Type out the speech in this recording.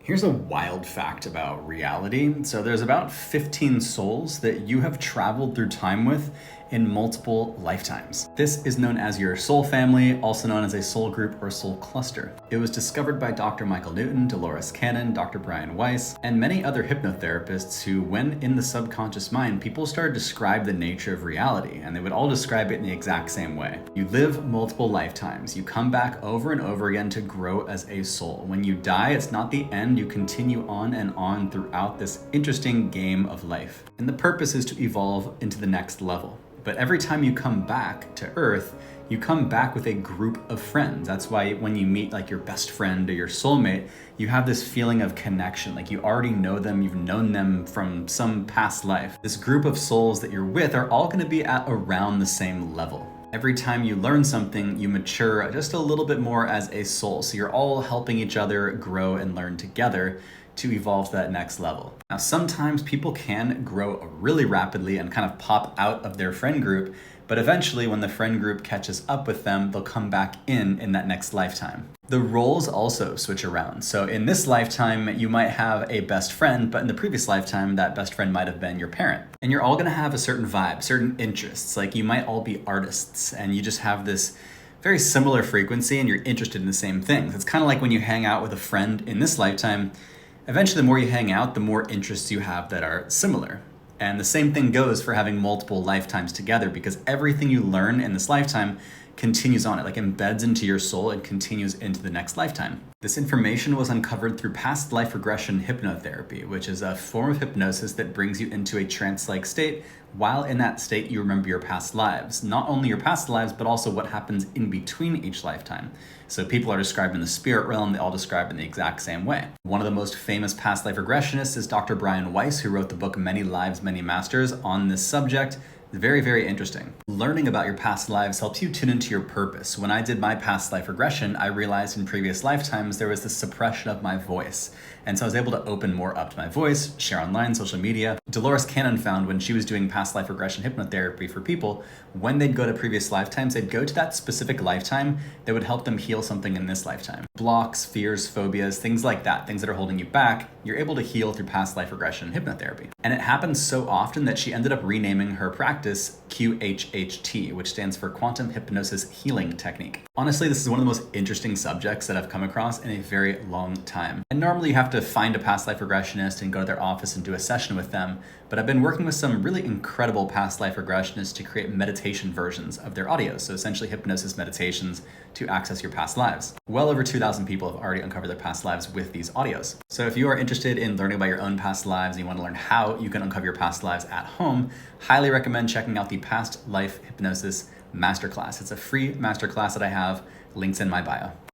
Here's a wild fact about reality. So there's about 15 souls that you have traveled through time with in multiple lifetimes. This is known as your soul family, also known as a soul group or soul cluster. It was discovered by Dr. Michael Newton, Dolores Cannon, Dr. Brian Weiss, and many other hypnotherapists who, when in the subconscious mind, people started to describe the nature of reality, and they would all describe it in the exact same way. You live multiple lifetimes. You come back over and over again to grow as a soul. When you die, it's not the end. You continue on and on throughout this interesting game of life. And the purpose is to evolve into the next level. But every time you come back to Earth, you come back with a group of friends. That's why when you meet like your best friend or your soulmate, you have this feeling of connection. Like you already know them, you've known them from some past life. This group of souls that you're with are all gonna be at around the same level. Every time you learn something, you mature just a little bit more as a soul. So you're all helping each other grow and learn together to evolve to that next level. Now, sometimes people can grow really rapidly and kind of pop out of their friend group, but eventually when the friend group catches up with them, they'll come back in that next lifetime. The roles also switch around. So in this lifetime, you might have a best friend, but in the previous lifetime, that best friend might have been your parent. And you're all gonna have a certain vibe, certain interests. Like you might all be artists and you just have this very similar frequency and you're interested in the same things. It's kind of like when you hang out with a friend in this lifetime, eventually the more you hang out, the more interests you have that are similar. And the same thing goes for having multiple lifetimes together, because everything you learn in this lifetime continues on. It like embeds into your soul and continues into the next lifetime. This information was uncovered through past life regression hypnotherapy, which is a form of hypnosis that brings you into a trance-like state. While in that state, you remember your past lives. Not only your past lives, but also what happens in between each lifetime. So people are described in the spirit realm, they all describe in the exact same way. One of the most famous past life regressionists is Dr. Brian Weiss, who wrote the book Many Lives, Many Masters on this subject. Very, very interesting. Learning about your past lives helps you tune into your purpose. When I did my past life regression, I realized in previous lifetimes there was this suppression of my voice. And so I was able to open more up to my voice, share online, social media. Dolores Cannon found when she was doing past life regression hypnotherapy for people, when they'd go to previous lifetimes, they'd go to that specific lifetime that would help them heal something in this lifetime. Blocks, fears, phobias, things like that, things that are holding you back, you're able to heal through past life regression hypnotherapy. And it happens so often that she ended up renaming her practice QHHT, which stands for Quantum Hypnosis Healing Technique. Honestly, this is one of the most interesting subjects that I've come across in a very long time. And normally you have to find a past life regressionist and go to their office and do a session with them, but I've been working with some really incredible past life regressionists to create meditation versions of their audios, so essentially hypnosis meditations to access your past lives. Well over 2,000 people have already uncovered their past lives with these audios. So if you are interested in learning about your own past lives and you want to learn how you can uncover your past lives at home, highly recommend checking out the Past Life Hypnosis Masterclass. It's a free masterclass that I have, links in my bio.